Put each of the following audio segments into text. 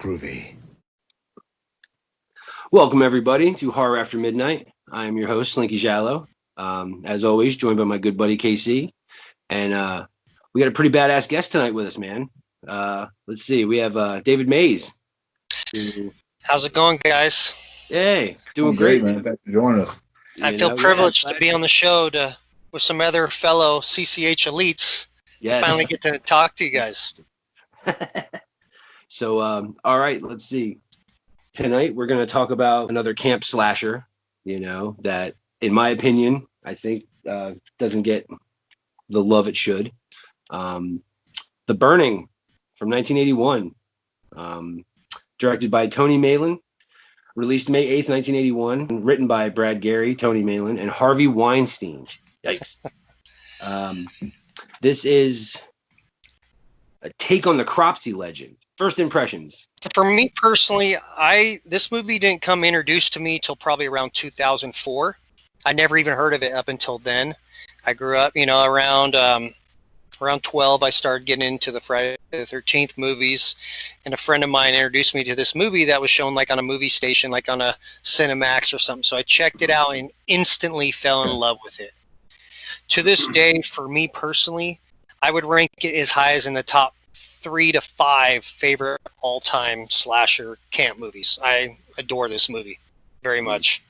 Groovy. Welcome, everybody, to Horror After Midnight. I am your host, Slinky Shallow. As always, joined by my good buddy, KC. And we got a pretty badass guest tonight with us, man. Let's see. We have David Mase. How's it going, guys? Hey, doing great, man. Thanks for joining us. I feel privileged to be on the show with some other fellow CCH elites. Yes. Finally get to talk to you guys. So, all right, let's see. Tonight, we're going to talk about another camp slasher, that, in my opinion, I think doesn't get the love it should. The Burning from 1981, directed by Tony Malin, released May 8th, 1981, written by Brad Gary, Tony Malin, and Harvey Weinstein. Yikes. This is a take on the Cropsey legend. First impressions. For me personally, this movie didn't come introduced to me till probably around 2004. I never even heard of it up until then. I grew up, around 12. I started getting into the Friday the 13th movies, and a friend of mine introduced me to this movie that was shown like on a movie station, like on a Cinemax or something. So I checked it out and instantly fell in love with it. To this day, for me personally, I would rank it as high as in the top 3 to 5 favorite all-time slasher camp movies. I adore this movie very much.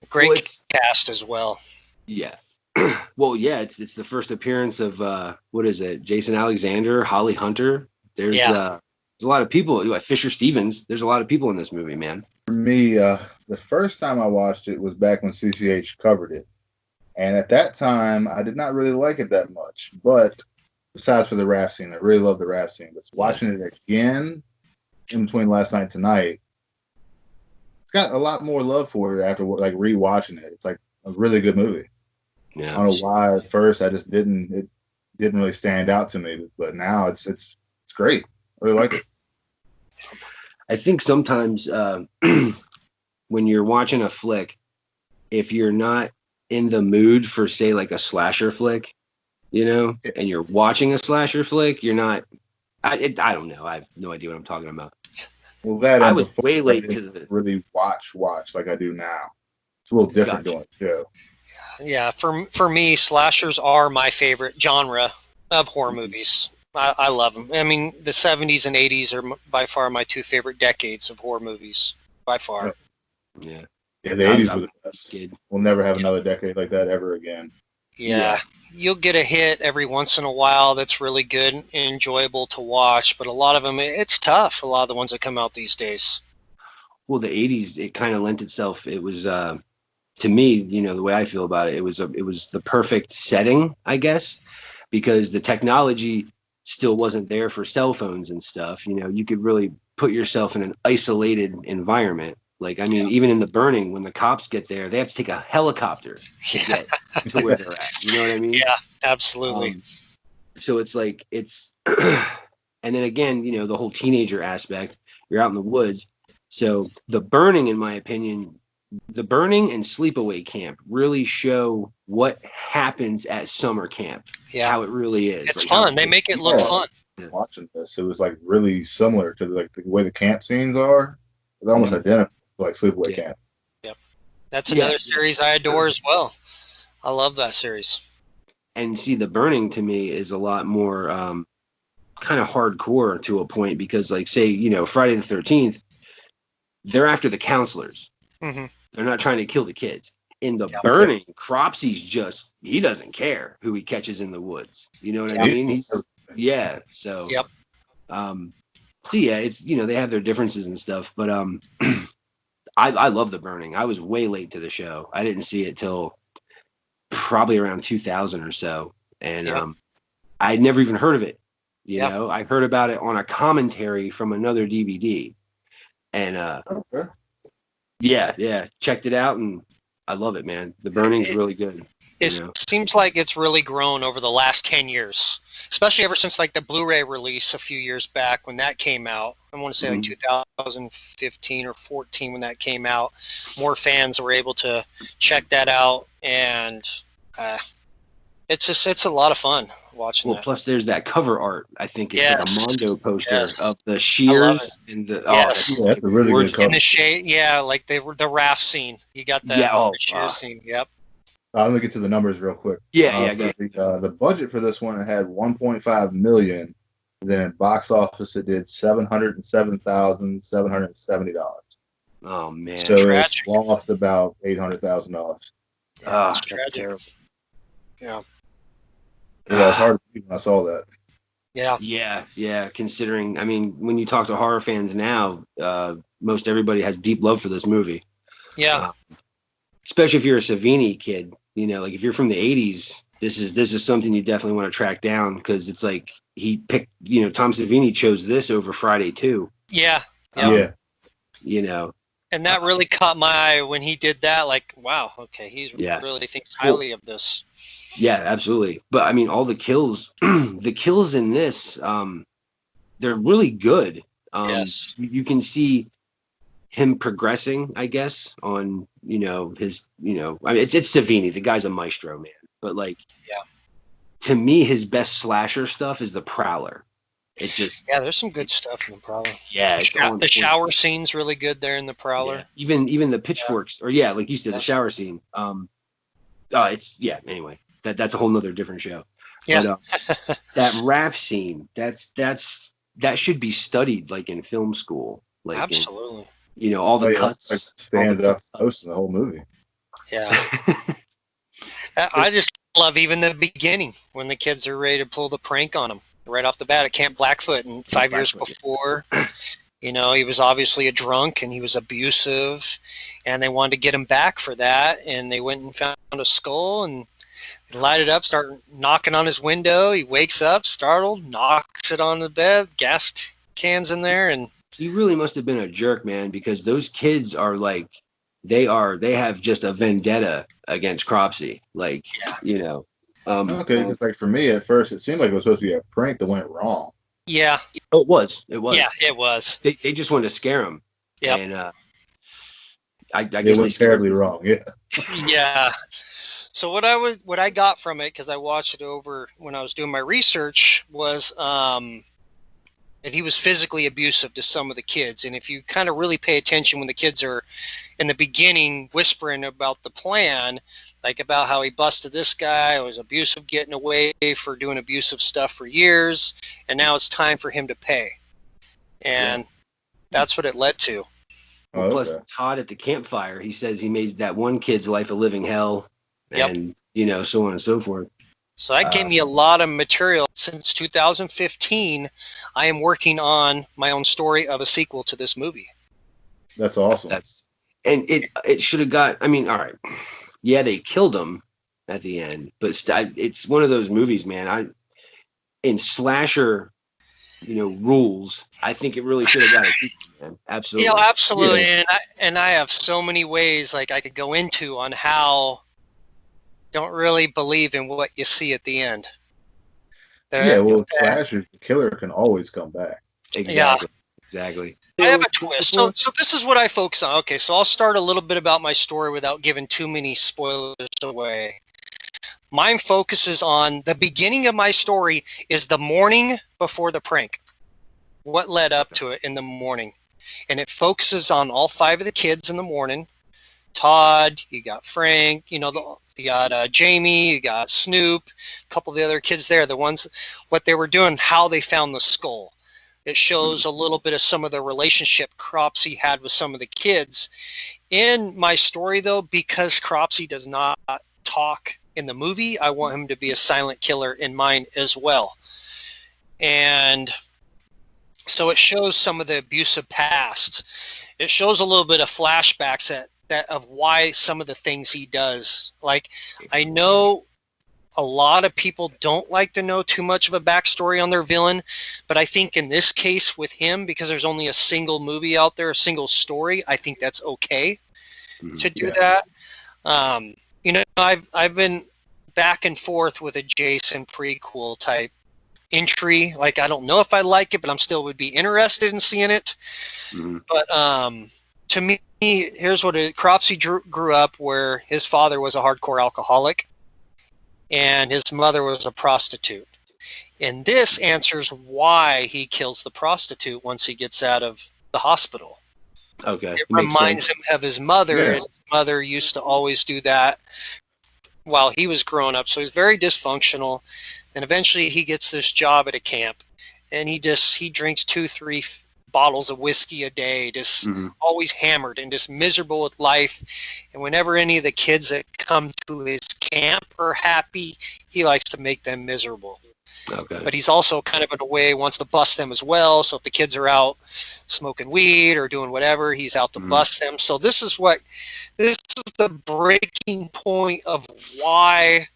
Great cast as well. Yeah. Well, yeah, it's the first appearance of what is it? Jason Alexander, Holly Hunter. There's a lot of people. Like Fisher Stevens. There's a lot of people in this movie, man. For me, the first time I watched it was back when CCH covered it, and at that time I did not really like it that much. But besides for the rap scene, I really love the rap scene. But watching it again in between last night and tonight, it's got a lot more love for it after like rewatching it. It's like a really good movie. Yeah. I don't know why at first it didn't really stand out to me, but now it's great. I really like it. I think sometimes when you're watching a flick, if you're not in the mood for, say, like a slasher flick, and you're watching a slasher flick, you're not. I don't know. I have no idea what I'm talking about. Well, I was way late to the really watch like I do now. It's a little different doing the show. Yeah, for me, slashers are my favorite genre of horror movies. I love them. I mean, the 70s and 80s are by far my 2 favorite decades of horror movies, by far. Yeah. Yeah, the 80s were the best. We'll never have another decade like that ever again. Yeah. You'll get a hit every once in a while that's really good and enjoyable to watch, but a lot of them, it's tough, a lot of the ones that come out these days. Well, the 80s, it kind of lent itself. It was, to me, the way I feel about it, it was the perfect setting, I guess, because the technology still wasn't there for cell phones and stuff. You could really put yourself in an isolated environment. Like, I mean, even in The Burning, when the cops get there, they have to take a helicopter to get to where they're at. You know what I mean? Yeah, absolutely. So it's like, and then again, the whole teenager aspect, you're out in the woods. So The Burning, in my opinion, The Burning and Sleepaway Camp really show what happens at summer camp. Yeah. How it really is. It's fun. They make it look fun. Watching this, it was like really similar to the way the camp scenes are. It's almost identical to like Sleepaway Camp. Yep. That's another series I adore as well. I love that series. And see, The Burning to me is a lot more kind of hardcore to a point because, like, say, Friday the 13th, they're after the counselors. Mm-hmm. They're not trying to kill the kids. In The Burning, Cropsey's he doesn't care who he catches in the woods. You know what I mean? So. Yep. So yeah, it's, they have their differences and stuff, but I love The Burning. I was way late to the show. I didn't see it till probably around 2000 or so. And I'd never even heard of it. I heard about it on a commentary from another DVD. And checked it out, and I love it, man. The Burning's really good. It seems like it's really grown over the last 10 years, especially ever since like the Blu-ray release a few years back when that came out. I want to say like 2015 or 14 when that came out. More fans were able to check that out, and it's a lot of fun. watching Well, that. plus there's that cover art. I think it's like a Yes. Mondo poster Yes. of the I love shears and the Yes. Yeah, that's a really good gorgeous. cover. In the shade, yeah, like they were the raft scene. You got that sheer scene. Yep. Let me get to the numbers real quick. Yeah. The budget for this one, it had 1.5 million. Then box office, it did $707,770. Oh man. So Tragic. it lost about $800,000. Yeah, it's That's tragic. terrible. Yeah. Yeah, it's hard to believe when I saw that. Yeah. Yeah. Considering, I mean, when you talk to horror fans now, most everybody has deep love for this movie. Yeah. Especially if you're a Savini kid, you know, like if you're from the '80s, this is something you definitely want to track down because it's like he picked, you know, Tom Savini chose this over Friday 2. Yeah. Yeah. You know, And that really caught my eye when he did that. Like, wow, okay, he's Yeah. really thinks highly of this. yeah, absolutely. But I mean, all the kills, the kills in this, they're really good. Yes. You can see him progressing, I guess, on, you know, his, you know, I mean, it's Savini, the guy's a maestro, man. But like, Yeah. to me, his best slasher stuff is the Prowler. It just, Yeah, there's some good stuff in the Prowler. yeah, it's on The point. shower scene's really good there in the Prowler. Yeah. Even the pitchforks, or yeah, like you said, Yeah. the shower scene. Anyway, that's a whole nother different show. Yeah. But that raft scene, that should be studied like in film school. Like in, Absolutely. you know, all the Like, cuts. stands all the up most of the whole movie. Yeah. I just love even the beginning when the kids are ready to pull the prank on him right off the bat at Camp Blackfoot. And 5 years before, you know, he was obviously a drunk and he was abusive, and they wanted to get him back for that. And they went and found a skull and light it up, start knocking on his window. He wakes up, startled, knocks it on the bed, gas cans in there, and He really must have been a jerk, man, because those kids are like, they have just a vendetta against Cropsey. Like, you know. Okay, because like for me at first, it seemed like it was supposed to be a prank that went wrong. yeah, Oh, it was. yeah, it was. They just wanted to scare him. Yep. And I guess It they went scared terribly him. wrong. Yeah. Yeah. So what I got from it, because I watched it over when I was doing my research, was that he was physically abusive to some of the kids. And if you kind of really pay attention when the kids are in the beginning whispering about the plan, like about how he busted this guy, was abusive, getting away for doing abusive stuff for years, and now it's time for him to pay. And that's what it led to. Well, plus Okay. Todd at the campfire, he says he made that one kid's life a living hell, Yep. and you know, so on and so forth. So that gave me a lot of material. Since 2015, I am working on my own story of a sequel to this movie. That's awesome. And it should have got. I mean, all right, yeah, they killed him at the end, but it's one of those movies, man. In slasher, you know, rules, I think it really should have got a sequel, man. Absolutely. Yeah, absolutely. Yeah. And I have so many ways like I could go into on how don't really believe in what you see at the end. Slashers, the killer can always come back. Exactly. I have a twist. So this is what I focus on. Okay, so I'll start a little bit about my story without giving too many spoilers away. Mine focuses on the beginning of my story is the morning before the prank. What led up to it in the morning. And it focuses on all 5 of the kids in the morning. Todd, you got Frank, you know, you got Jamie, you got Snoop, a couple of the other kids there, the ones, what they were doing, how they found the skull. It shows a little bit of some of the relationship Cropsey had with some of the kids. In my story, though, because Cropsey does not talk in the movie, I want him to be a silent killer in mine as well. And so it shows some of the abusive past. It shows a little bit of flashbacks that of why some of the things he does. Like, I know a lot of people don't like to know too much of a backstory on their villain, but I think in this case with him, because there's only a single movie out there, a single story, I think that's okay to do that. You know, I've been back and forth with a Jason prequel type entry. Like, I don't know if I like it, but I'm still would be interested in seeing it. But to me, here's what it, Cropsey grew up where his father was a hardcore alcoholic and his mother was a prostitute. And this answers why he kills the prostitute once he gets out of the hospital. Okay. It Makes reminds sense. him of his mother, Yeah. and his mother used to always do that while he was growing up. So he's very dysfunctional. And eventually he gets this job at a camp, and he drinks 2-3 bottles of whiskey a day, just Mhm. always hammered and just miserable with life. And whenever any of the kids that come to his camp are happy, he likes to make them miserable. Okay. But he's also kind of in a way wants to bust them as well. So if the kids are out smoking weed or doing whatever, he's out to bust them. So this is the breaking point of why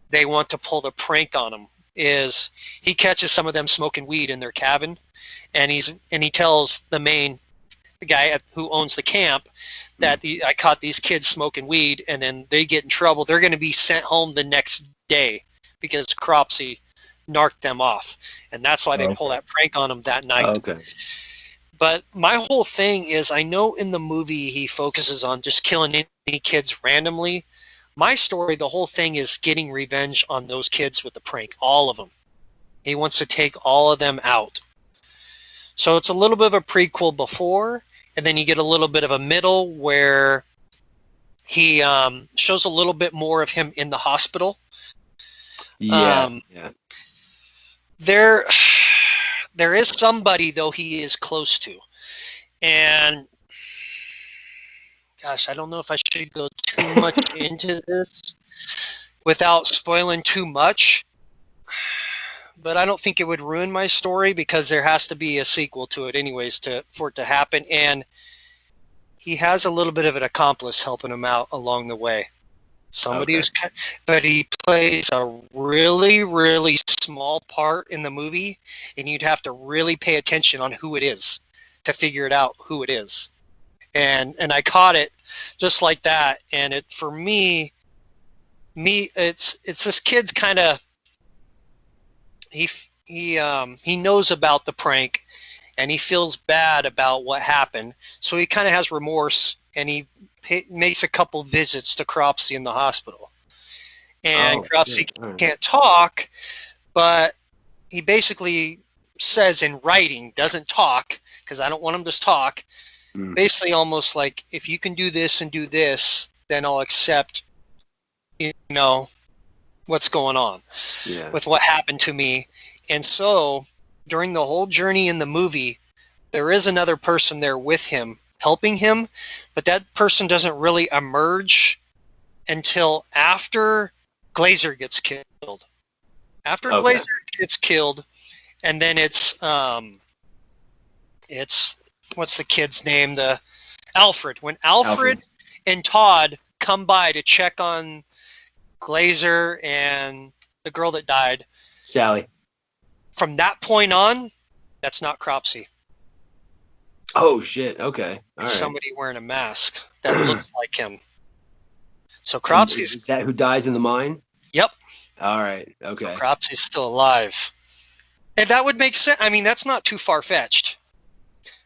they want to pull the prank on him. Is he catches some of them smoking weed in their cabin, and he tells the guy who owns the camp that I caught these kids smoking weed, and then they get in trouble. They're going to be sent home the next day because Cropsey narked them off, and that's why they pull that prank on him that night. Okay. But my whole thing is, I know in the movie he focuses on just killing any kids randomly. My story, the whole thing is getting revenge on those kids with the prank, all of them. He wants to take all of them out. So it's a little bit of a prequel before, and then you get a little bit of a middle where he shows a little bit more of him in the hospital. Yeah. There is somebody, though, he is close to. And gosh, I don't know if I should go too much into this without spoiling too much. But I don't think it would ruin my story because there has to be a sequel to it anyways for it to happen. And he has a little bit of an accomplice helping him out along the way. But he plays a really, really small part in the movie, and you'd have to really pay attention on who it is to figure it out who it is. And I caught it just like that. And it, for me, it's this kid's kind of, he knows about the prank, and he feels bad about what happened. So he kind of has remorse, and he makes a couple visits to Cropsey in the hospital. And Cropsey can't talk, but he basically says in writing, doesn't talk, because I don't want him to talk, basically almost like, if you can do this and do this, then I'll accept, what's going on with what happened to me. And so during the whole journey in the movie, there is another person there with him, helping him, but that person doesn't really emerge until after Glazer gets killed. After Glazer gets killed, and then it's what's the kid's name? Alfred. When Alfred and Todd come by to check on Glazer and the girl that died, Sally. From that point on, that's not Cropsey. Oh shit! Okay, all right. Somebody wearing a mask that looks like him. So Cropsey's, is that who dies in the mine? Yep. All right. Okay. So Cropsey's still alive, and that would make sense. I mean, that's not too far fetched.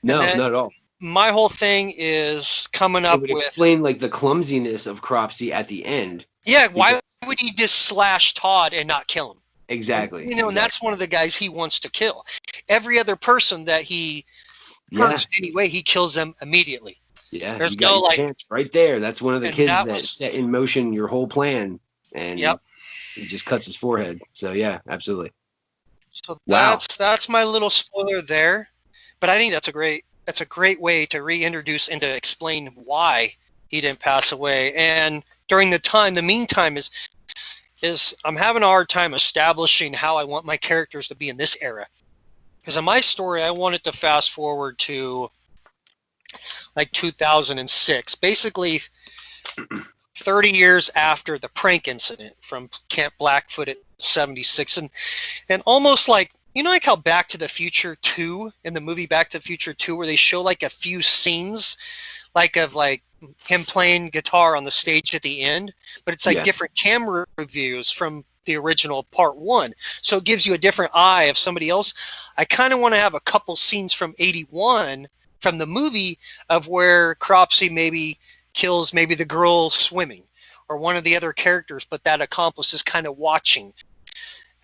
No, not at all. My whole thing is coming up it would with explain like the clumsiness of Cropsey at the end. Yeah, why would he just slash Todd and not kill him? Exactly. And that's one of the guys he wants to kill. Every other person that he hurts in any way, he kills them immediately. Yeah, there's you got no your like chance right there. That's one of the kids that was, set in motion your whole plan, and he just cuts his forehead. So yeah, absolutely. So that's my little spoiler there, but I think that's a great way to reintroduce and to explain why he didn't pass away. And during the meantime is I'm having a hard time establishing how I want my characters to be in this era. Because in my story, I wanted to fast forward to like 2006, basically 30 years after the prank incident from Camp Blackfoot at 76. And almost like, like how Back to the Future 2, in the movie Back to the Future 2, where they show like a few scenes like of like him playing guitar on the stage at the end, but it's like different camera reviews from the original part 1. So it gives you a different eye of somebody else. I kind of want to have a couple scenes from 81 from the movie of where Cropsey maybe kills maybe the girl swimming or one of the other characters, but that accomplice is kind of watching.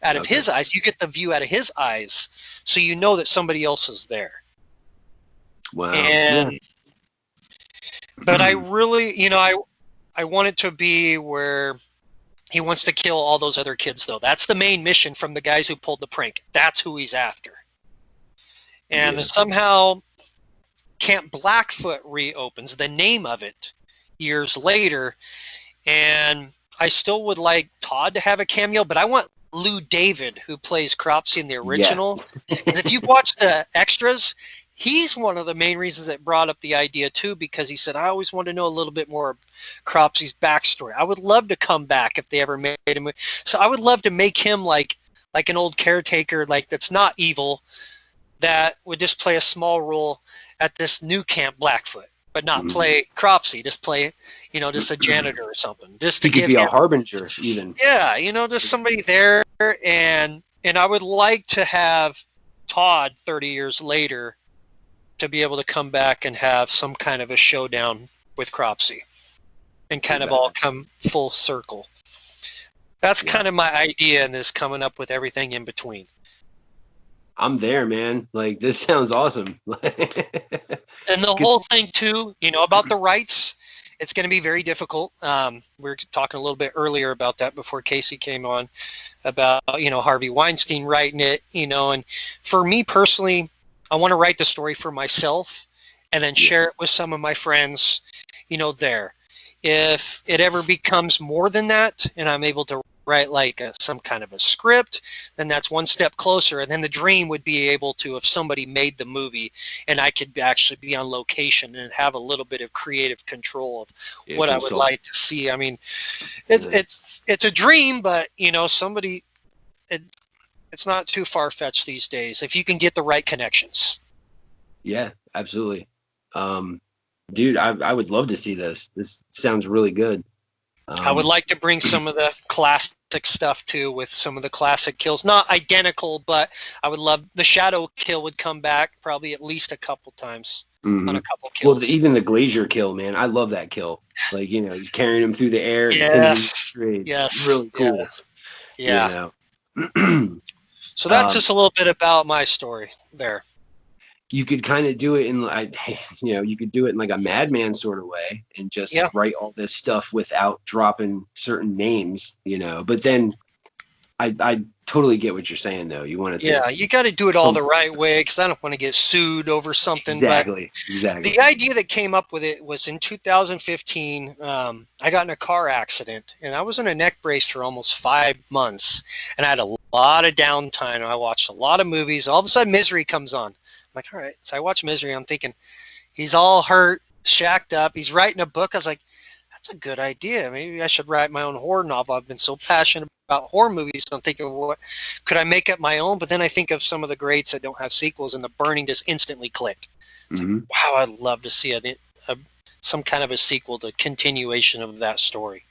out of his eyes. You get the view out of his eyes, so you know that somebody else is there. Wow. And but I really, I want it to be where he wants to kill all those other kids, though. That's the main mission from the guys who pulled the prank. That's who he's after. And then somehow Camp Blackfoot reopens, the name of it, years later. And I still would like Todd to have a cameo, but I want Lou David, who plays Cropsy in the original. Because if you've watched the extras, he's one of the main reasons that brought up the idea too, because he said, I always want to know a little bit more of Cropsy's backstory. I would love to come back if they ever made him. So I would love to make him like an old caretaker, like that's not evil, that would just play a small role at this new Camp Blackfoot, but not play Cropsy, just play, just a janitor or something. Just to he could be a harbinger even. Yeah, just somebody there. And I would like to have Todd 30 years later to be able to come back and have some kind of a showdown with Cropsy and kind of all come full circle. That's kind of my idea in this, coming up with everything in between. I'm there, man. Like, this sounds awesome. And the whole thing too, about the rights, it's going to be very difficult. We were talking a little bit earlier about that before Casey came on, about, Harvey Weinstein writing it, and for me personally, I want to write the story for myself and then share it with some of my friends, there. If it ever becomes more than that and I'm able to write like some kind of a script, then that's one step closer. And then the dream would be able to, if somebody made the movie and I could actually be on location and have a little bit of creative control of what I would like to see. I mean, it's a dream, but somebody, it's not too far-fetched these days if you can get the right connections. Yeah, absolutely. Dude, I would love to see this. This sounds really good. I would like to bring some of the classic stuff too, with some of the classic kills. Not identical, but I would love the shadow kill would come back probably at least a couple times on a couple kills. Well, even the Glacier kill, man. I love that kill. Like, he's carrying him through the air. Yes. Yes. Really cool. Yeah. So that's just a little bit about my story there. You could kind of do it in, you could do it in like a Madman sort of way and just write all this stuff without dropping certain names, But then I totally get what you're saying, though. You want to. Yeah, you got to do it all the right way, because I don't want to get sued over something. Exactly. The idea that came up with it was in 2015. I got in a car accident, and I was in a neck brace for almost 5 months, and I had a lot of downtime. I watched a lot of movies. All of a sudden, Misery comes on. I'm like, all right. So I watch Misery. I'm thinking, he's all hurt, shacked up. He's writing a book. I was like, that's a good idea. Maybe I should write my own horror novel. I've been so passionate about horror movies. So I'm thinking, what could I make up my own? But then I think of some of the greats that don't have sequels, and The Burning just instantly clicked. It's like, wow, I'd love to see some kind of a sequel, the continuation of that story.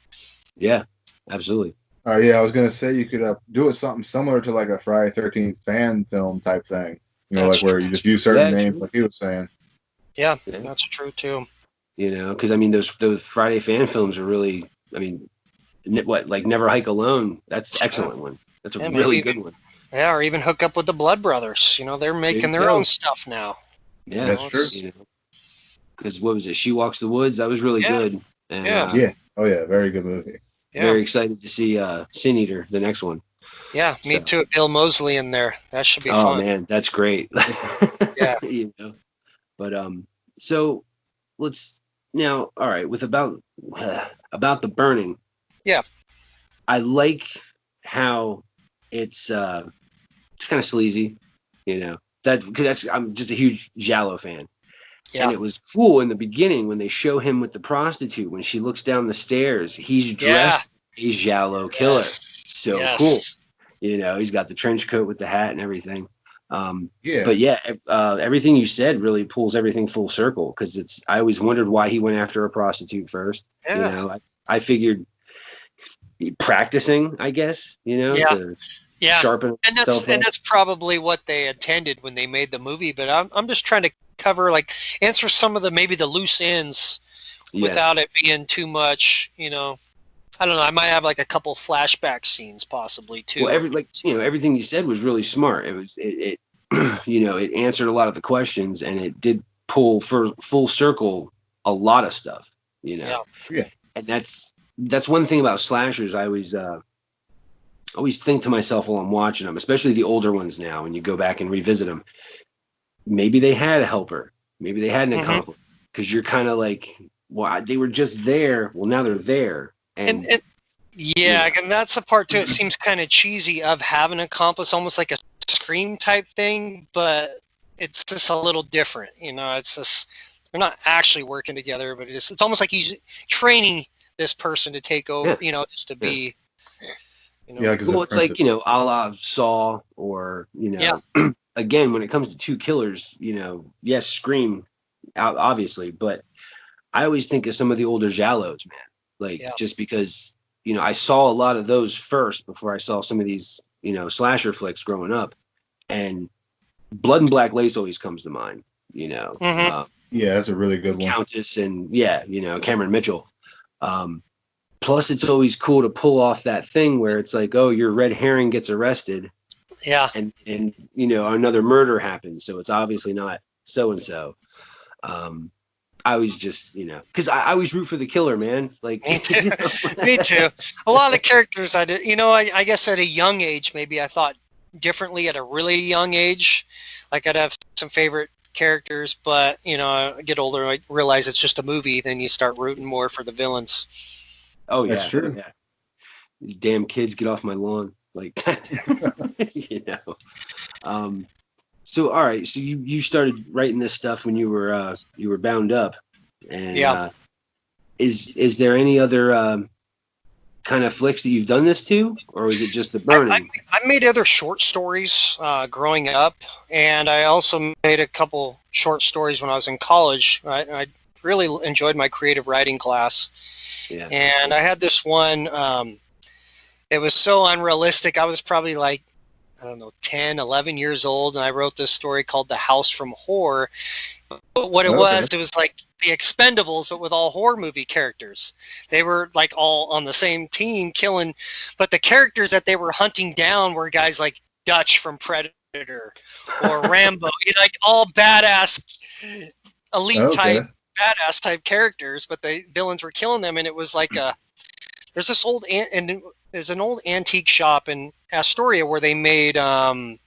Yeah, absolutely. I was gonna say you could do it something similar to like a Friday 13th fan film type thing. Like where you just use certain names, like he was saying. Yeah, that's true too. Because those Friday fan films are really, like Never Hike Alone. That's an excellent one. That's a really good one. Yeah, or even Hook Up with the Blood Brothers. They're making their own stuff now. Yeah, that's true. Because what was it? She Walks the Woods. That was really good. And, Oh yeah, very good movie. Yeah. Very excited to see Sin Eater, the next one. Yeah, me too. Bill Moseley in there. That should be fun. Oh man, that's great. Yeah. But so let's now. All right, with about The Burning. Yeah. I like how it's kind of sleazy, because I'm just a huge Giallo fan. Yeah. And it was cool in the beginning when they show him with the prostitute when she looks down the stairs. He's dressed a Giallo killer. So cool. He's got the trench coat with the hat and everything. But everything you said really pulls everything full circle, because I always wondered why he went after a prostitute first. Yeah. I figured practicing, I guess, to sharpen himself up. And that's probably what they intended when they made the movie. But I'm just trying to answer some of maybe the loose ends without it being too much, I don't know. I might have like a couple flashback scenes possibly too. Well, everything you said was really smart. It it answered a lot of the questions, and it did pull for full circle a lot of stuff. Yeah. And that's one thing about slashers. I always think to myself while I'm watching them, especially the older ones now, when you go back and revisit them. Maybe they had a helper. Maybe they had an accomplice. Because you're kind of like, well, they were just there. Well, now they're there. And and that's the part too. It seems kind of cheesy of having an accomplice, almost like a Scream type thing, but it's just a little different. It's just they're not actually working together, but it's almost like he's training this person to take over. Just to be. Well, it's like a la Saw, or again, when it comes to two killers, yes, Scream, obviously, but I always think of some of the older Giallos, man. Just because I saw a lot of those first before I saw some of these slasher flicks growing up, and Blood and Black Lace always comes to mind. Yeah, that's a really good one. Countess and Cameron Mitchell. Plus, it's always cool to pull off that thing where it's like, oh, your red herring gets arrested. Yeah. And another murder happens. So it's obviously not so-and-so. I always just, because I always root for the killer, man. Like Me too. Me too. A lot of the characters I did, I guess at a young age, maybe I thought differently at a really young age. Like I'd have some favorite characters, but, I get older, I realize it's just a movie. Then you start rooting more for the villains. Oh, yeah. That's true. Yeah. These damn kids, get off my lawn. Like, So, all right. So you started writing this stuff when you were bound up. And is there any other kind of flicks that you've done this to, or is it just The Burning? I made other short stories growing up, and I also made a couple short stories when I was in college. I really enjoyed my creative writing class. Yeah. And I had this one, it was so unrealistic. I was probably like, I don't know, 10, 11 years old, and I wrote this story called The House from Horror. But what it was like The Expendables, but with all horror movie characters. They were like all on the same team killing, but the characters that they were hunting down were guys like Dutch from Predator or Rambo, like all badass, elite type, badass type characters, but the villains were killing them. And it was like there's this old there's an old antique shop in Astoria where they made the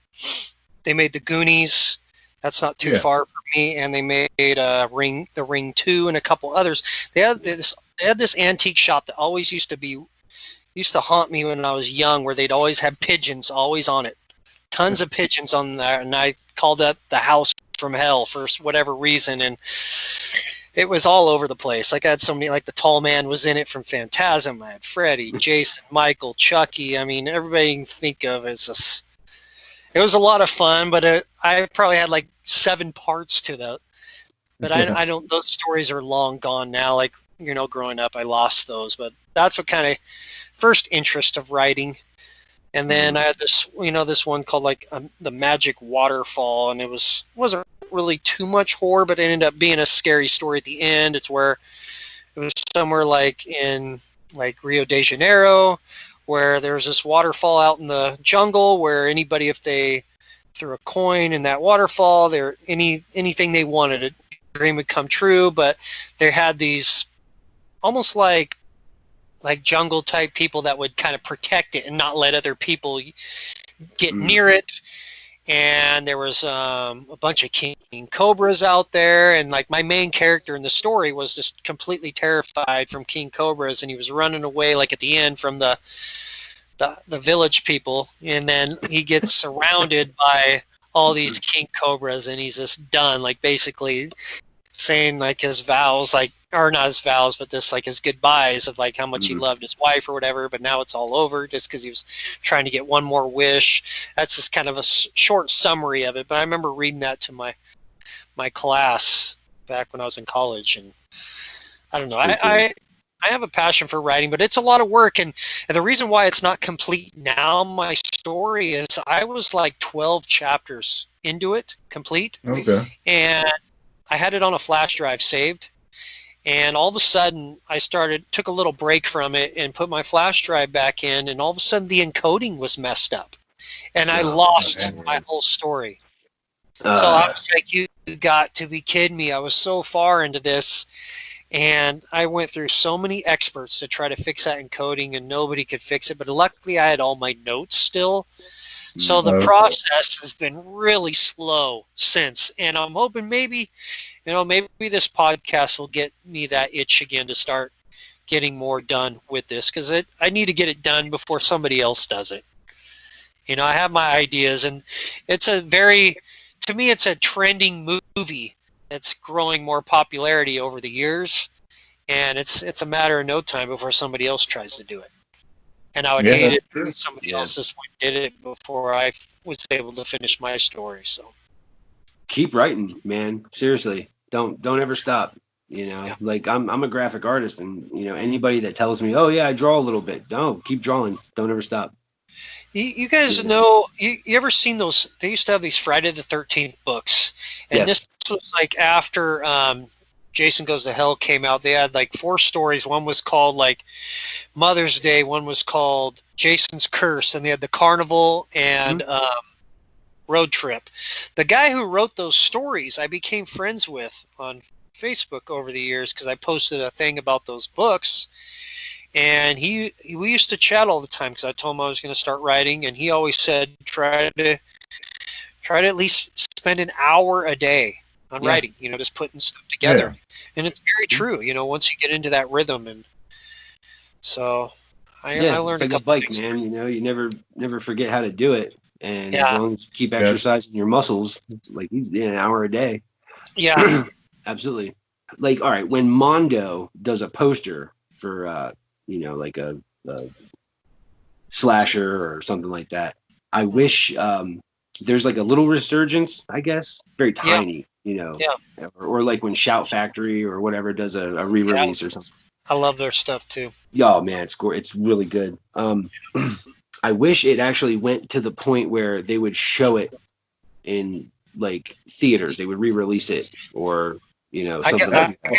Goonies. That's not too far from me, and they made the Ring 2 and a couple others. They had this antique shop that always used to haunt me when I was young, where they'd always have pigeons always on it, tons of pigeons on there, and I called that the House from Hell for whatever reason, and it was all over the place. Like I had so many, like the Tall Man was in it from Phantasm. I had Freddy, Jason, Michael, Chucky. I mean, everybody you can think of as this. It was a lot of fun, but I probably had like 7 parts to that. But I don't. Those stories are long gone now. Like growing up, I lost those. But that's what kind of first interest of writing. And then I had this, this one called like the Magic Waterfall, and it wasn't really too much horror, but it ended up being a scary story at the end. It was somewhere like in like Rio de Janeiro, where there's this waterfall out in the jungle where anybody, if they threw a coin in that waterfall, anything they wanted, a dream would come true. But they had these almost like jungle type people that would kind of protect it and not let other people get near it. And there was a bunch of king cobras out there, and like my main character in the story was just completely terrified from king cobras, and he was running away like at the end from the village people, and then he gets surrounded by all these king cobras, and he's just done, like basically saying like his vows, like, or not his vows, but just like his goodbyes of like how much he loved his wife or whatever, but now it's all over just because he was trying to get one more wish. That's just kind of a short summary of it, but I remember reading that to my class back when I was in college, and I don't know, I have a passion for writing, but it's a lot of work, and the reason why it's not complete now, my story, is I was like 12 chapters into it, complete, and I had it on a flash drive saved, And all of a sudden, took a little break from it and put my flash drive back in, and all of a sudden the encoding was messed up. And I lost man. my whole story. So I was like, you got to be kidding me. I was so far into this, and I went through so many experts to try to fix that encoding, and nobody could fix it. But luckily, I had all my notes still. So the process has been really slow since. And I'm hoping maybe this podcast will get me that itch again to start getting more done with this, because I need to get it done before somebody else does it. You know, I have my ideas, and to me, it's a trending movie that's growing more popularity over the years, and it's a matter of no time before somebody else tries to do it. And I would hate it if somebody else this point did it before I was able to finish my story. So keep writing, man. Seriously, don't ever stop. You know, like I'm a graphic artist, and you know, anybody that tells me, oh yeah, I draw a little bit, don't keep drawing. Don't ever stop. You guys know, you ever seen those? They used to have these Friday the 13th books, and this was like after Jason Goes to Hell came out. They had like 4 stories. One was called like Mother's Day. One was called Jason's Curse, and they had the Carnival and Road Trip. The guy who wrote those stories, I became friends with on Facebook over the years because I posted a thing about those books. And we used to chat all the time because I told him I was going to start writing, and he always said try to at least spend an hour a day on writing. You know, just putting stuff together, and it's very true. You know, once you get into that rhythm, and so I learned it's like a bike, man. You know, you never forget how to do it, and as long as you keep exercising your muscles, like an hour a day. Yeah, absolutely. Like, all right, when Mondo does a poster for you know, like a slasher or something like that, I wish there's like a little resurgence, I guess, very tiny, you know, or like when Shout Factory or whatever does a re-release or something. I love their stuff too. Oh man, it's really good. I wish it actually went to the point where they would show it in like theaters. They would re-release it, or you know, something like that.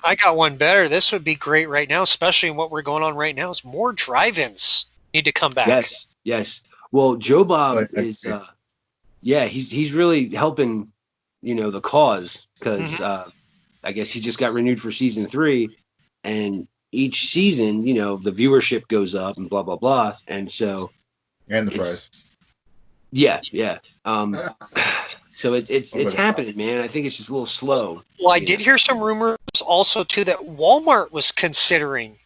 I got one better. This would be great right now, especially in what we're going on right now. Is more drive-ins need to come back. Yes. Well, Joe Bob is, he's really helping, you know, the cause, because I guess he just got renewed for season 3, and each season, you know, the viewership goes up and blah blah blah, and so the price. Yeah. So it's happening, man. I think it's just a little slow. Well, I did hear some rumors also too that Walmart was considering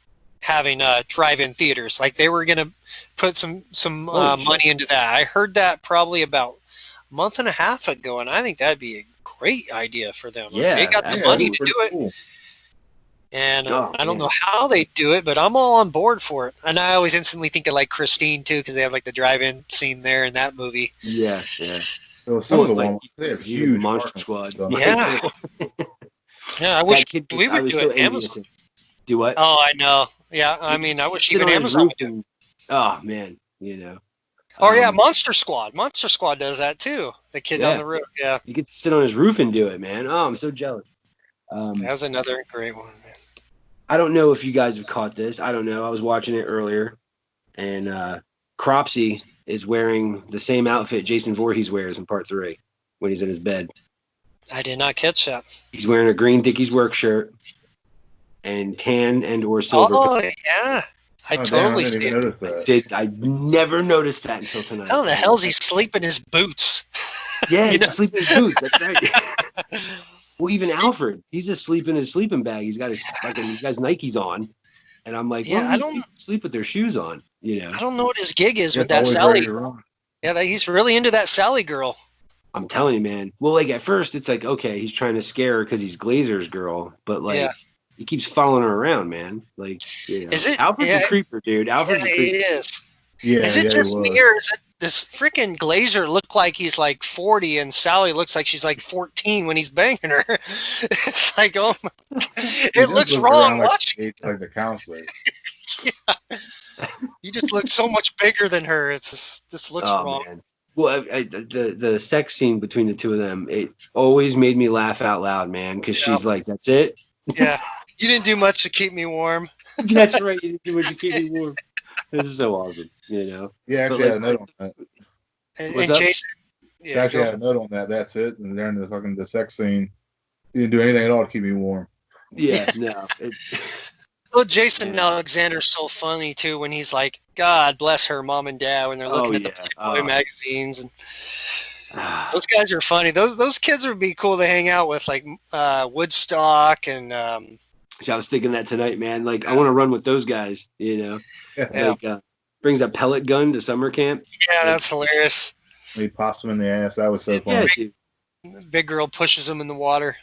having drive-in theaters. Like they were going to put some money into that. I heard that probably about a month and a half ago, and I think that'd be a great idea for them. Yeah, they got the money to do it. Cool. And I don't know how they do it, but I'm all on board for it. And I always instantly think of like Christine too, because they have like the drive-in scene there in that movie. Yeah. So some of the they have huge Monster Squad. Yeah. Yeah, I wish we would do it. Amazon. Do what? Oh, I know. Yeah, I mean, I wish even Amazon would do it. Oh man, you know. Oh yeah, Monster Squad. Monster Squad does that too. The kid on the roof. Yeah. You could sit on his roof and do it, man. Oh, I'm so jealous. That was another great one, man. I don't know if you guys have caught this. I don't know. I was watching it earlier, and Cropsy is wearing the same outfit Jason Voorhees wears in part 3 when he's in his bed. I did not catch that. He's wearing a green Dickies work shirt and tan and or silver. Oh yeah, I totally see it. I never noticed that until tonight. How the hell's he sleep in his boots? Yeah, he's asleep in his boots. That's right. Well, even Alfred, he's asleep in his sleeping bag. He's got his Nikes on, and I'm like, I don't sleep with their shoes on. You know, I don't know what his gig is with that Sally. Yeah, he's really into that Sally girl. I'm telling you, man. Well, like at first, it's like okay, he's trying to scare her because he's Glazer's girl, but like he keeps following her around, man. Like, you know, Alfred's a creeper, dude. Alfred's a creeper. He is. Yeah, is it just me, or is it this freaking Glazer look like he's like 40 and Sally looks like she's like 14 when he's banging her? It's like, oh my, it looks wrong. Like the counselor. Yeah. You just look so much bigger than her. It's just, this looks wrong. Man. Well, the sex scene between the two of them, it always made me laugh out loud, man, because she's like, that's it. Yeah. You didn't do much to keep me warm. That's right. You didn't do what you keep me warm. This is so awesome, you know. Yeah, actually, But, had a note on that. What's And up? Jason, I yeah, actually go. had a note on that. That's it. And during the sex scene, you didn't do anything at all to keep me warm. Yeah, no. It, Well, Jason Yeah. Alexander's so funny too when he's like, "God bless her mom and dad," when they're looking at the Playboy magazines, and those guys are funny. Those kids would be cool to hang out with, like Woodstock and. So I was thinking that tonight, man. Like, I want to run with those guys, you know. Yeah. Like, brings a pellet gun to summer camp. Yeah, that's hilarious. He pops him in the ass. That was so Yeah, funny. dude. The big girl pushes him in the water.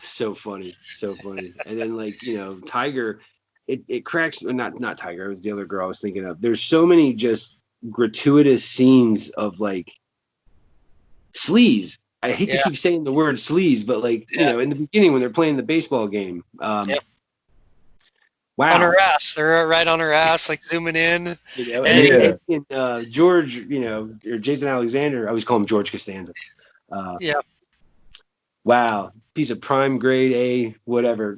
So funny, so funny. And then, like, you know, Tiger, it cracks. Not Tiger. It was the other girl I was thinking of. There's so many just gratuitous scenes of like sleaze. I hate to keep saying the word sleaze, but like, you know, in the beginning when they're playing the baseball game, wow, on her ass, they're right on her ass, like zooming in. You know, and George, you know, or Jason Alexander, I always call him George Costanza. Wow, piece of prime grade A, whatever.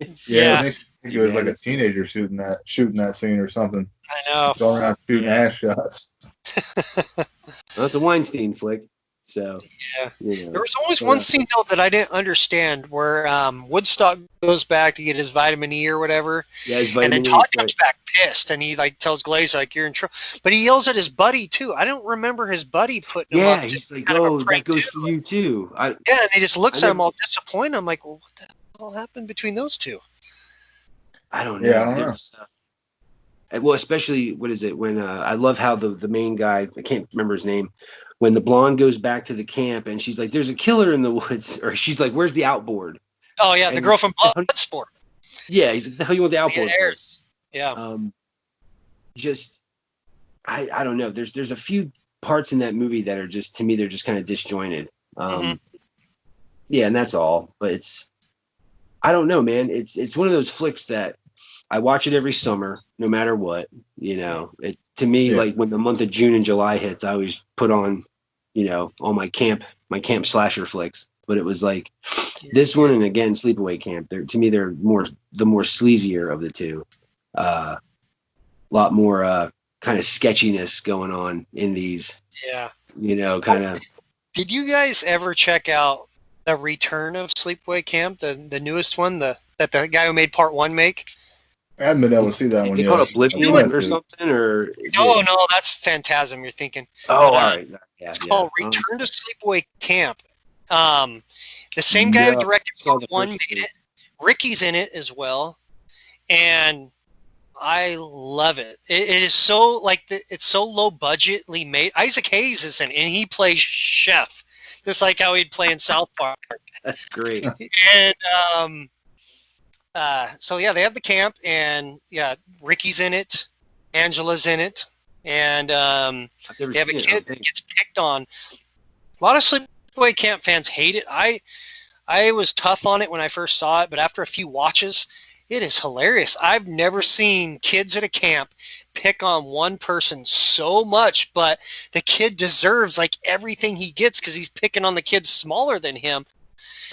I think it was like a teenager shooting that scene or something. I know. Going around shooting ass shots. Well, it's a Weinstein flick. So you know. There was always one scene though that I didn't understand where Woodstock goes back to get his vitamin E or whatever, and then Todd comes back pissed, and he like tells Glazer like you're in trouble, but he yells at his buddy too. I don't remember his buddy putting him up. Yeah, he's like, "Oh, that goes for you too." And he just looks at him all disappointed. I'm like, well, what the hell happened between those two? I don't know. Yeah, I don't know. Well, especially what is it when I love how the main guy, I can't remember his name, when the blonde goes back to the camp and she's like, "There's a killer in the woods," or she's like, "Where's the outboard?" Oh yeah, the girl from Bloodsport. Yeah, he's like, "The hell you want the outboard?" Yeah. Just I don't know. There's a few parts in that movie that are just, to me, they're just kind of disjointed. Yeah, and that's all. But I don't know, man. It's one of those flicks that I watch it every summer, no matter what. You know, to me, like when the month of June and July hits, I always put on, you know, all my camp slasher flicks. But it was like this one, and again, Sleepaway Camp. To me, they're the more sleazier of the two. A lot more kind of sketchiness going on in these. Yeah. You know, kind of. Did you guys ever check out the Return of Sleepaway Camp, the newest one, that the guy who made part one make? I haven't been able to see that one yet. Called Oblivion or something, or no, that's Phantasm. You're thinking. Oh, all right. Yeah, it's called Return to Sleepaway Camp. The same guy who directed part one made it. Ricky's in it as well, and I love it. It is so it's so low budgetly made. Isaac Hayes is in it, and he plays chef, just like how he'd play in South Park. That's great. And so yeah, they have the camp, and Ricky's in it, Angela's in it, and they have a kid that gets picked on. A lot of Sleepaway Camp fans hate it. I was tough on it when I first saw it, but after a few watches, it is hilarious. I've never seen kids at a camp pick on one person so much, but the kid deserves like everything he gets because he's picking on the kids smaller than him.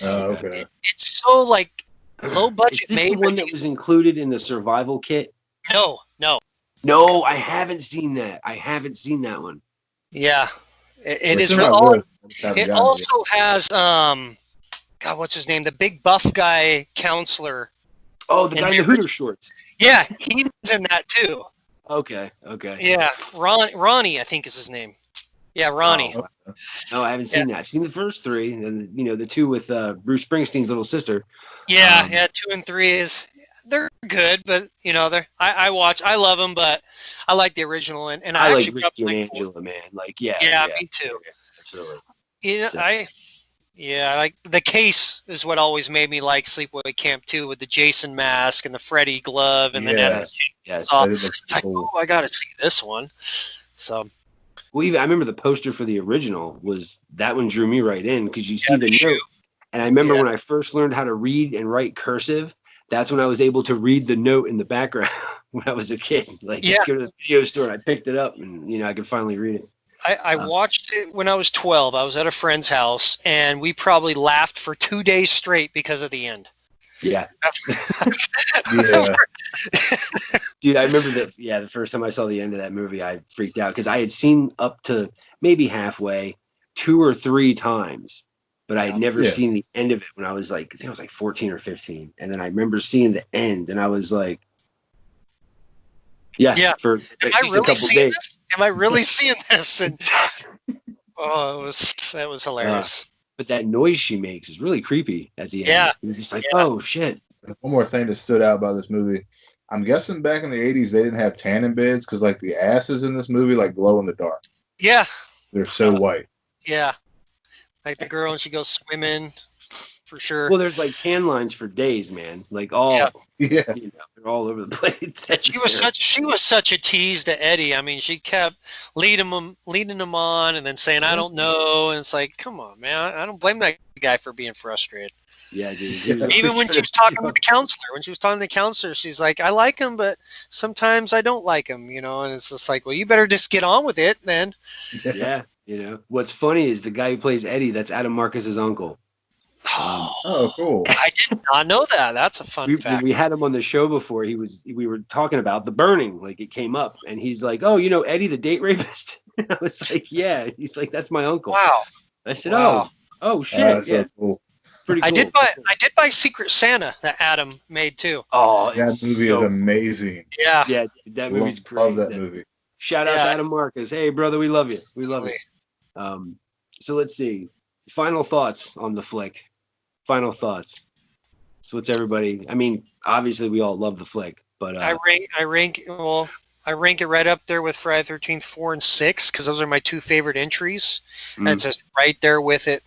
Oh, okay. It's so like low budget. Is this the one that was included in the survival kit? No, I haven't seen that. I haven't seen that one. Yeah, it is. It also has God, what's his name? The big buff guy counselor. Oh, the guy in the Hooter shorts. Yeah, he's in that too. Okay. Yeah, Ronnie, I think is his name. Yeah, Ronnie. Oh, no, I haven't seen that. I've seen the first three, and the two with Bruce Springsteen's little sister. Yeah, 2 and 3 they're good, but I love them, but I like the original, and I like actually Ricky and Angela, man. Like, yeah, me too. Absolutely. Like the case is what always made me like Sleepaway Camp 2 with the Jason mask and the Freddy glove and the like, oh, I got to see this one. So, well, I remember the poster for the original that one drew me right in because you see the note. And I remember when I first learned how to read and write cursive, that's when I was able to read the note in the background when I was a kid. Like, just go to the video store and I picked it up and I could finally read it. I watched it when I was 12. I was at a friend's house, and we probably laughed for 2 days straight because of the end. Yeah. Yeah. Dude, I remember that. Yeah, the first time I saw the end of that movie, I freaked out because I had seen up to maybe halfway 2 or 3 times, but I had never Yeah. seen the end of it when I was like, I think I was like 14 or 15. And then I remember seeing the end and I was like, yeah, for at Am I least a really couple seeing days. this? Am I really seeing this? And that was hilarious. But that noise she makes is really creepy at the end. Yeah. You're just like, Yeah. oh shit. One more thing that stood out about this movie. I'm guessing back in the 80s they didn't have tanning beds because like the asses in this movie like glow in the dark. Yeah. They're so white. Yeah. Like the girl and she goes swimming for sure. Well, there's like tan lines for days, man. Like all Yeah. you know, they're all over the place. That's She was such a tease to Eddie. I mean, she kept leading him on and then saying, I don't know. And it's like, come on, man. I don't blame that guy for being frustrated. Yeah, dude. He was Even always when trying she to was talking figure with the counselor, she's like, I like him, but sometimes I don't like him, you know? And it's just like, well, you better just get on with it then. Yeah, you know. What's funny is the guy who plays Eddie, that's Adam Marcus's uncle. Oh, cool. I did not know that. That's a fun When fact. we had him on the show before, we were talking about The Burning, like it came up, and he's like, "Oh, you know Eddie, the date rapist?" And I was like, "Yeah." He's like, "That's my uncle." Wow. I said, Wow. "Oh, shit, That's yeah, so cool. pretty cool." I did buy Secret Santa that Adam made too. Oh, That it's movie so is amazing. Yeah. Yeah, that movie's great. Love that movie. Shout out Yeah. to Adam Marcus. Hey, brother, we love you. We love you. So let's see. Final thoughts on the flick. Final thoughts. So what's everybody? I mean, obviously we all love the flick, but I rank it right up there with Friday the 13th 4 and 6 because those are my 2 favorite entries. That's just right there with it.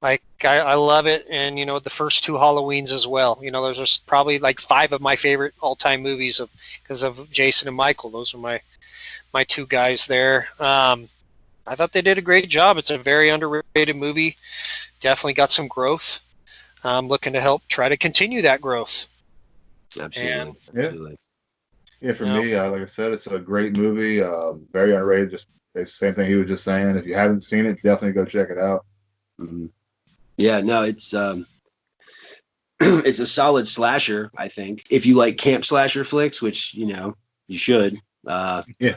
Like I love it, and you know the first 2 Halloweens as well. You know, those are probably like 5 of my favorite all-time movies because of Jason and Michael. Those are my 2 guys there. I thought they did a great job. It's a very underrated movie. Definitely got some growth. I'm looking to help try to continue that growth. absolutely, Yeah. absolutely. Yeah, for me, like I said, it's a great movie. Very underrated. Just it's the same thing he was just saying. If you haven't seen it, definitely go check it out. Mm-hmm. Yeah, no, it's it's a solid slasher. I think if you like camp slasher flicks, which you know you should. Yeah.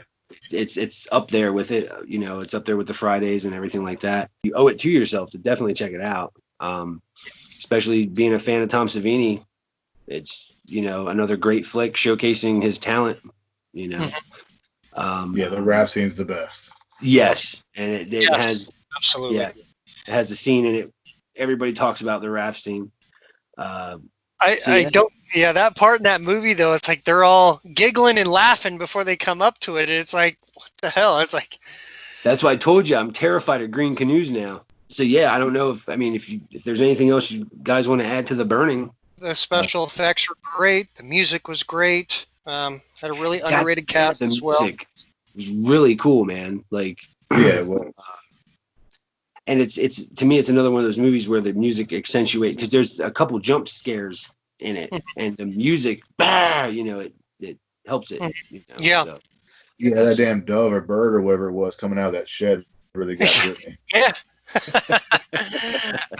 It's up there with it. You know, it's up there with the Fridays and everything like that. You owe it to yourself to definitely check it out. Especially being a fan of Tom Savini, it's you know another great flick showcasing his talent. You know, Yeah, the rap scene's the best. Yes, and it has absolutely. Yeah, it has a scene in it. Everybody talks about the raft scene. That part in that movie though, it's like they're all giggling and laughing before they come up to it. And it's like, what the hell? It's like that's why I told you I'm terrified of green canoes now. So yeah, I don't know if there's anything else you guys want to add to The Burning. The special effects were great. The music was great. Had a really underrated cast as well. The music was really cool, man. Like yeah, well. And it's to me, it's another one of those movies where the music accentuates because there's a couple jump scares in it, and the music, you know, it helps it. You know? Yeah, so, yeah, that damn dove or bird or whatever it was coming out of that shed really got with me. Yeah.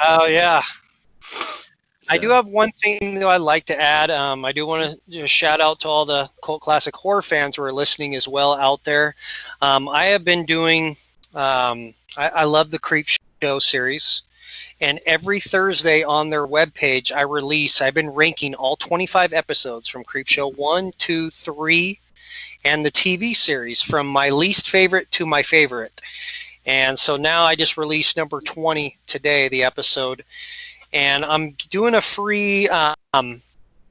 Oh yeah. I do have one thing though I'd like to add. I do want to just shout out to all the cult classic horror fans who are listening as well out there. I have been doing. I love the Creep Show series, and every Thursday on their webpage, I've been ranking all 25 episodes from Creep Show 1, 2, 3, and the TV series from my least favorite to my favorite. And so now I just released number 20 today, the episode, and I'm doing a free,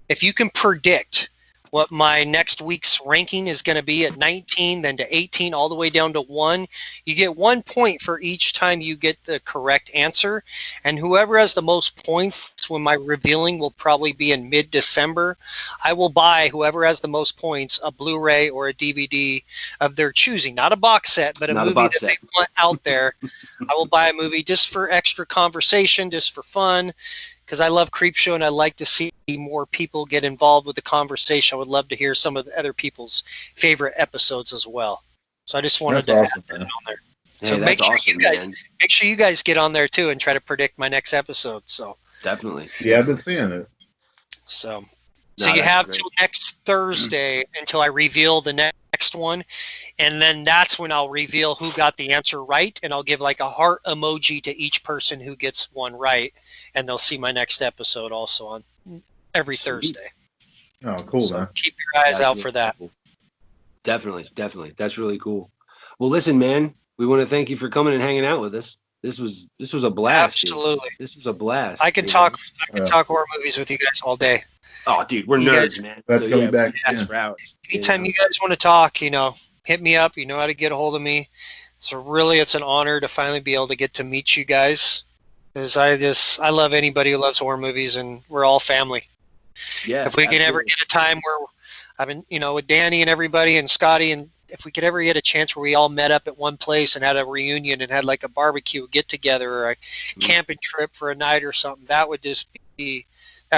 if you can predict what my next week's ranking is going to be at 19, then to 18, all the way down to 1. You get 1 point for each time you get the correct answer. And whoever has the most points when my revealing will probably be in mid-December, I will buy whoever has the most points a Blu-ray or a DVD of their choosing. Not a box set, but a movie that they want out there. I will buy a movie just for extra conversation, just for fun, because I love Creepshow and I like to see more people get involved with the conversation. I would love to hear some of the other people's favorite episodes as well. So I just wanted to add that on there. Hey, so make sure you guys get on there too and try to predict my next episode. So definitely. Yeah, I've been seeing it. So No, you that's have great. till next Thursday until I reveal the next one. And then that's when I'll reveal who got the answer right. And I'll give like a heart emoji to each person who gets one right. And they'll see my next episode also on every Sweet. Thursday. Oh, cool, So man. keep your eyes That's out really for that. cool. Definitely. That's really cool. Well, listen, man, we want to thank you for coming and hanging out with us. This was a blast. Dude. Absolutely. This was a blast. I could you talk. know? I could talk horror movies with you guys all day. Oh, dude, we're You nerds, guys- man. Let's So go yeah, back that's again. for hours. Anytime you guys want to talk, hit me up. You know how to get a hold of me. It's an honor to finally be able to get to meet you guys. Because I love anybody who loves horror movies, and we're all family. Yeah. If we can ever get a time where I've been, with Danny and everybody and Scotty, and if we could ever get a chance where we all met up at one place and had a reunion and had like a barbecue get together or a camping trip for a night or something, that'd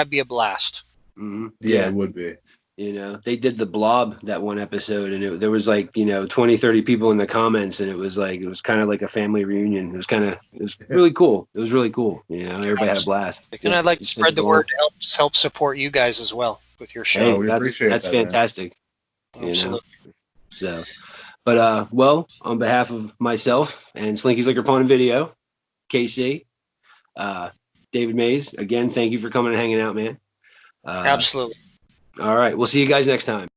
be a blast. Mm-hmm. Yeah, it would be. They did the Blob that one episode, and there was like 20, 30 people in the comments, and it was kind of like a family reunion. It was really cool. It was really cool. Everybody had a blast. And I'd like to It's spread the cool. word to help support you guys as well with your show. Hey, we appreciate that's that, man. fantastic. Absolutely. So, but well, on behalf of myself and Slinky's Liquor Pawn and Video, KC, David Mase, again, thank you for coming and hanging out, man. Absolutely. All right, we'll see you guys next time.